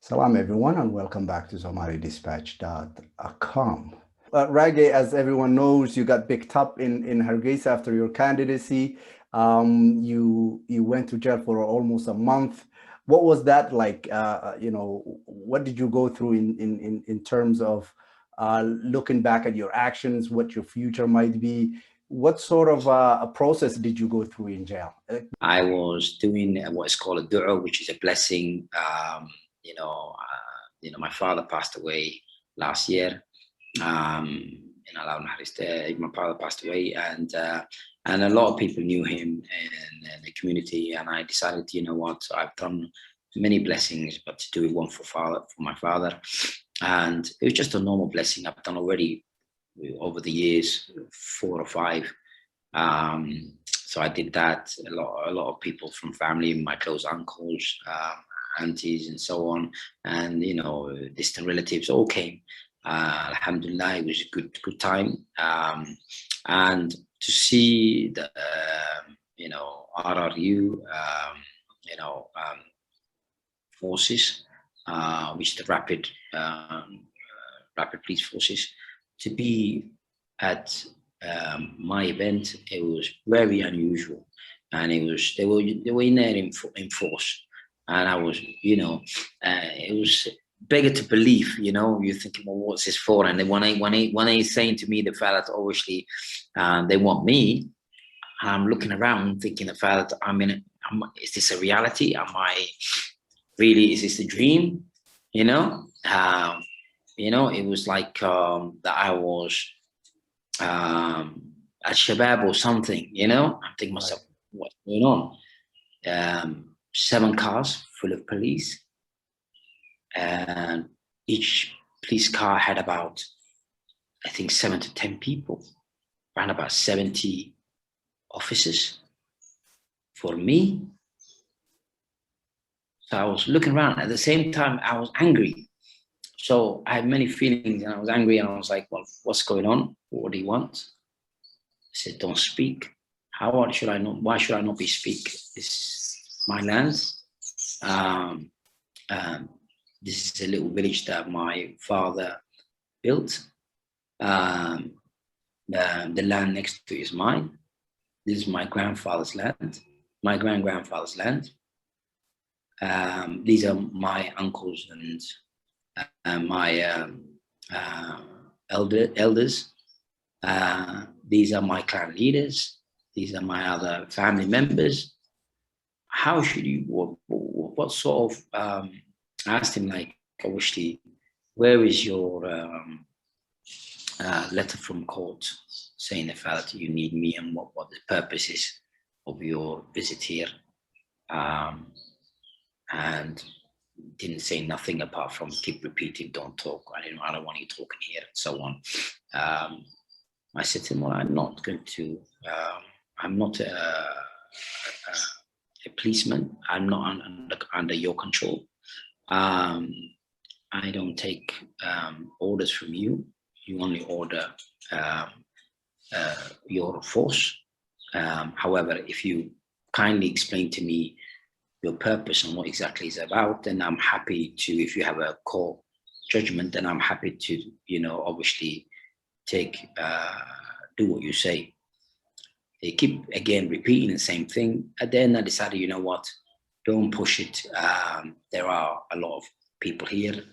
Salam everyone and welcome back to SomaliDispatch.com. Raage, as everyone knows, you got picked up in Hargeisa after your candidacy. You went to jail for almost a month. What was that like? What did you go through in terms of looking back at your actions, what your future might be? What sort of a process did you go through in jail? I was doing what is called a dua, which is a blessing. My father passed away last year. My father passed away, and a lot of people knew him in the community. And I decided, you know what, I've done many blessings, but to do one for my father, and it was just a normal blessing I've done already over the years, 4 or 5. So I did that. A lot of people from family, my close uncles, aunties, and so on, and distant relatives all came. Alhamdulillah, it was a good time. And to see the RRU, forces, which the rapid police forces, to be at my event, it was very unusual, and they were in there in force, and I was, it was bigger to believe. You're thinking, well, what's this for? And then when he's saying to me the fact that obviously they want me, I'm looking around thinking the fact that is this a reality? Am I really? Is this a dream? It was like that I was at Shabab or something, I'm thinking myself, what's going on? 7 cars full of police, and each police car had about, I think, 7 to 10 people, around about 70 officers for me. So I was looking around. At the same time, I was angry. So I had many feelings, and I was angry, and I was like, well, what's going on? What do you want? I said, don't speak. Why should I not be speak? This is my land. This is a little village that my father built. The land next to it is mine. This is my grandfather's land, my grandfather's land. These are my uncles and my elders. These are my clan leaders. These are my other family members. How should you, what sort of, I asked him, like, obviously, where is your letter from court saying the fact that you need me, and what the purpose is of your visit here? And didn't say nothing apart from keep repeating, don't talk. I don't want you talking here, and so on. I said to him, well, I'm not going to, I'm not a policeman. I'm not under your control. I don't take orders from you. You only order your force. However, if you kindly explain to me your purpose and what exactly it's about, then I'm happy to, if you have a court judgment, then I'm happy to, obviously do what you say. They keep again repeating the same thing. At the end, I decided, you know what, don't push it. There are a lot of people here.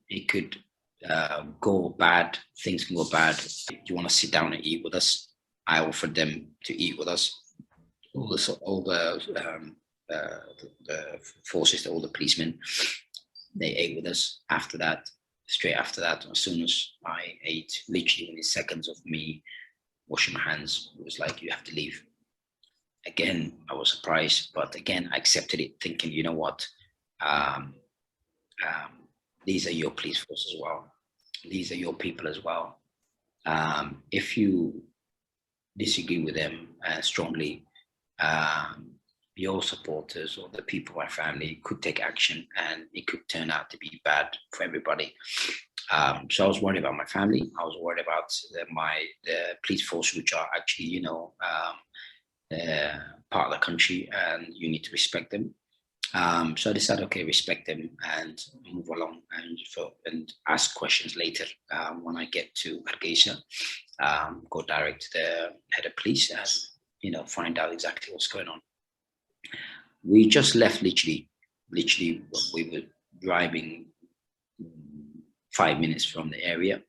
It could go bad. Things can go bad. Do you want to sit down and eat with us? I offered them to eat with us. All the forces, all the policemen, they ate with us. After that, straight after that, as soon as I ate, literally within seconds of me washing my hands, it was like, you have to leave. Again, I was surprised, but again, I accepted it, thinking, you know what, these are your police force as well. These are your people as well. If you disagree with them strongly, your supporters or the people of my family could take action, and it could turn out to be bad for everybody. So I was worried about my family. I was worried about the police force, which are actually, part of the country, and you need to respect them. So I decided, okay, respect them and move along and ask questions later when I get to Hargeisa. Go direct to the head of police and, you know, find out exactly what's going on. We just left literally we were driving 5 minutes from the area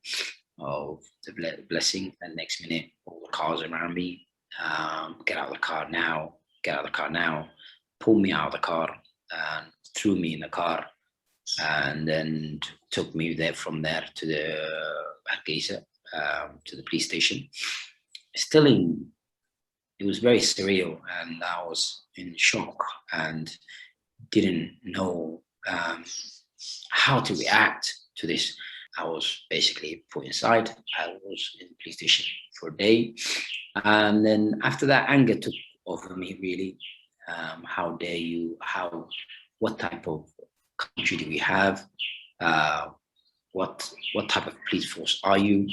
of the blessing, and next minute all the cars around me, get out of the car now, get out of the car now, pulled me out of the car and threw me in the car, and then took me there from there to the Hargeisa, to the police station. Still in, it was very surreal, and I was in shock and didn't know how to react to this. I was basically put inside. I was in the police station for a day, and then after that, anger took over me. Really, how dare you? What type of country do we have? What type of police force are you?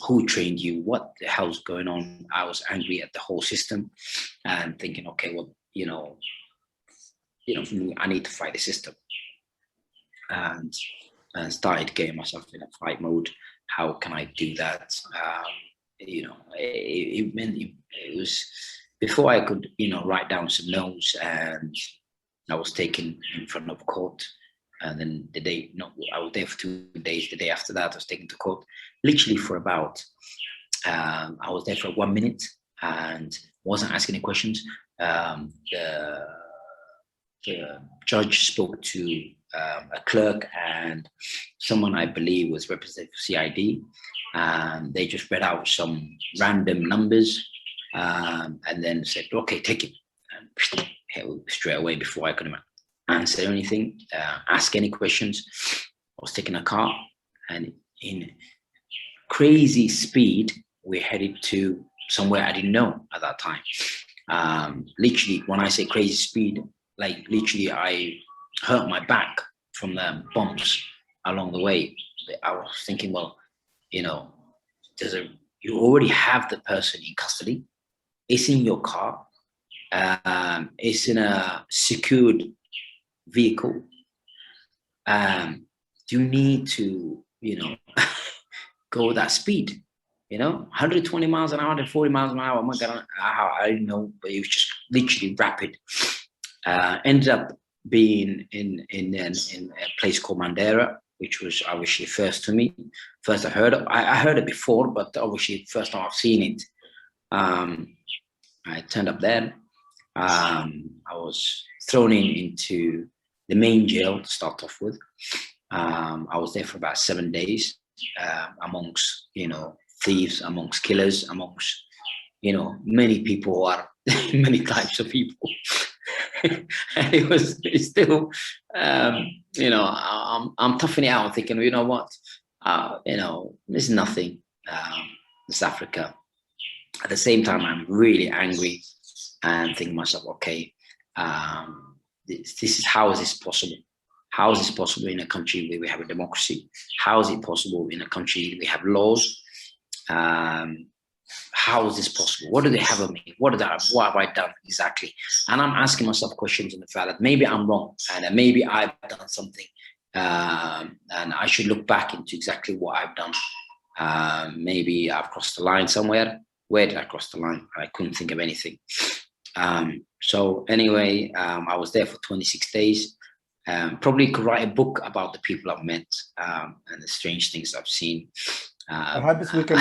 Who trained you? What the hell's going on? I was angry at the whole system and thinking, okay, well, I need to fight the system, and started getting myself in a fight mode. How can I do that? It meant it was before I could, write down some notes, and I was taken in front of court. And then I was there for 2 days. The day after that, I was taken to court, literally for about, I was there for 1 minute and wasn't asking any questions. The judge spoke to a clerk and someone I believe was representative of CID. They just read out some random numbers and then said, okay, take it. And straight away, before I could answer anything, ask any questions, I was taking a car, and in crazy speed, we headed to somewhere I didn't know at that time. Literally, when I say crazy speed, like literally I hurt my back from the bumps along the way. I was thinking, well, you already have the person in custody. It's in your car. It's in a secured vehicle. Do you need to, go that speed? 120 miles an hour, 140 miles an hour. Oh my God, I don't know, but it was just literally rapid. Ended up being in a place called Mandera, which was obviously first to me. First I heard it. I heard it before, but obviously first time I've seen it. I turned up there. I was thrown into the main jail to start off with. I was there for about 7 days, amongst, thieves, amongst killers, amongst, many people who are many types of people. And it's still, I'm toughing it out, thinking, you know what, there's nothing, South Africa. At the same time, I'm really angry and thinking to myself, okay, this is, how is this possible? How is this possible in a country where we have a democracy? How is it possible in a country where we have laws? How is this possible? What do they have of me? What have I done exactly? And I'm asking myself questions in the fact that maybe I'm wrong, and maybe I've done something, and I should look back into exactly what I've done. Maybe I've crossed the line somewhere. Where did I cross the line? I couldn't think of anything. So anyway, I was there for 26 days. Probably could write a book about the people I've met and the strange things I've seen. Perhaps we can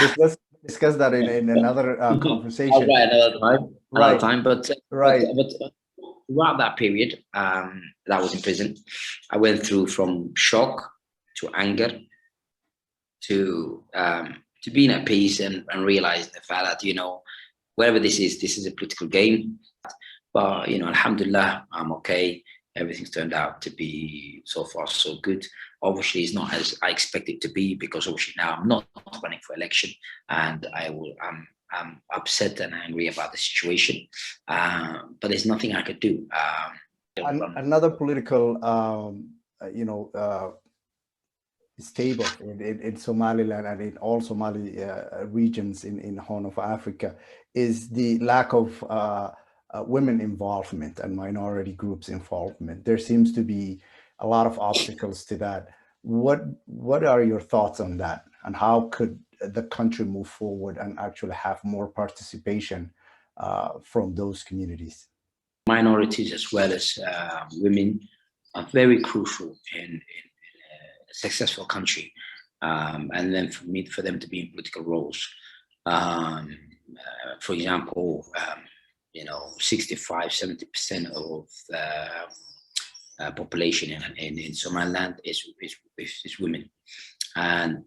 discuss that in another conversation. I'll write another time. But throughout that period that I was in prison, I went through from shock to anger to being at peace and realizing the fact that, wherever this is a political game. But, alhamdulillah, I'm okay. Everything's turned out to be so far so good. Obviously, it's not as I expect it to be, because obviously now I'm not running for election, and I'm upset and angry about the situation. But there's nothing I could do. Another political, stable in Somaliland and in all Somali regions in Horn of Africa is the lack of women involvement and minority groups involvement. There seems to be a lot of obstacles to that. What are your thoughts on that? And how could the country move forward and actually have more participation from those communities? Minorities as well as women are very crucial in a successful country, and then for them to be in political roles. For example, 65-70% of population in Somaliland is women, and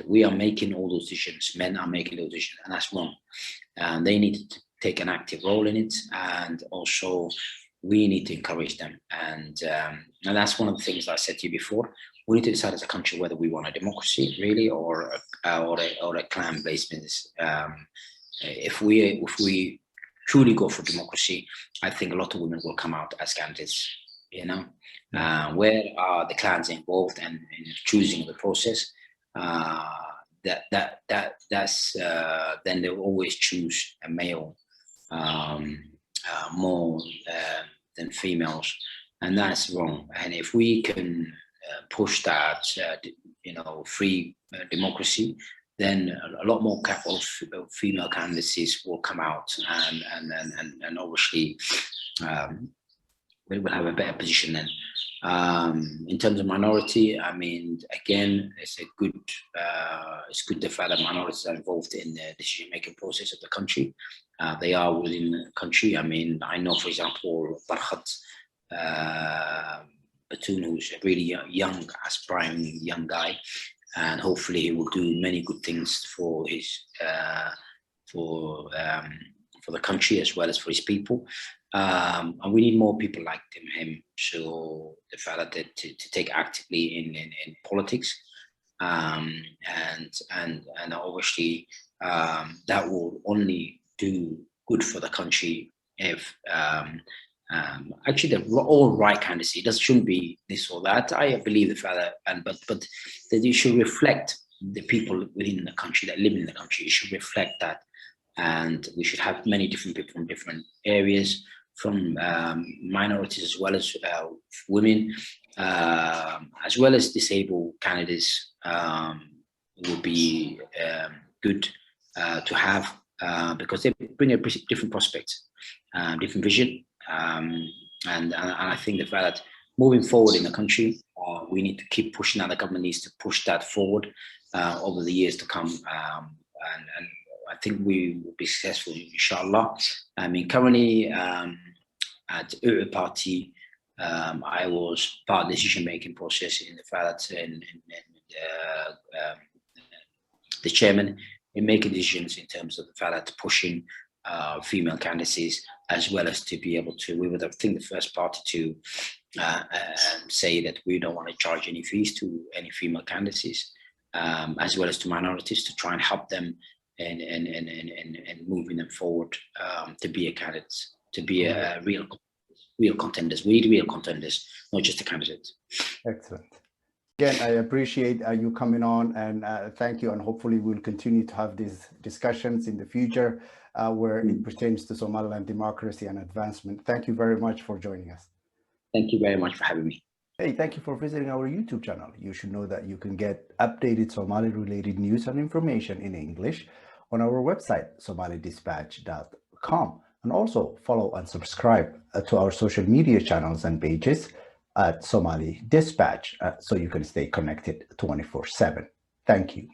we are making all those decisions. Men are making those decisions, and that's wrong. And they need to take an active role in it, and also we need to encourage them. And that's one of the things I said to you before. We need to decide as a country whether we want a democracy really or a clan-based business. If we truly go for democracy, I think a lot of women will come out as candidates. Where are the clans involved and in choosing the process? That's then they'll always choose a male more than females, and that's wrong. And if we can push that, free democracy, then a lot more of female candidacies will come out, and obviously we will have a better position then. In terms of minority, I mean, again, it's good the fact that minorities are involved in the decision-making process of the country. They are within the country. I mean, I know, for example, Barkhat Batoon, who's a really young, aspiring young guy, and hopefully he will do many good things for his for the country as well as for his people. And we need more people like him. So the fact that to take actively in politics, and obviously that will only do good for the country if actually the all right candidacy. It shouldn't be this or that. I believe the fact that, but that you should reflect the people within the country that live in the country. It should reflect that, and we should have many different people from different areas, from minorities as well as women, as well as disabled candidates. Would be good to have because they bring a different prospects, different vision, and I think the fact that moving forward in the country, we need to keep pushing that. The government needs to push that forward over the years to come, and I think we will be successful, inshallah. I mean, currently at RRU Party, I was part of the decision-making process in the fact that the chairman in making decisions in terms of the fact that pushing female candidacies, as well as to be able to, we were, I think, the first party to say that we don't want to charge any fees to any female candidacies, as well as to minorities, to try and help them and moving them forward to be a candidate, to be a real contenders. We need real contenders, not just a candidate. Excellent. Again, I appreciate you coming on, and thank you. And hopefully we'll continue to have these discussions in the future where it pertains to Somaliland democracy and advancement. Thank you very much for joining us. Thank you very much for having me. Hey, thank you for visiting our YouTube channel. You should know that you can get updated Somali-related news and information in English on our website, somalidispatch.com. And also follow and subscribe to our social media channels and pages at Somali Dispatch so you can stay connected 24/7. Thank you.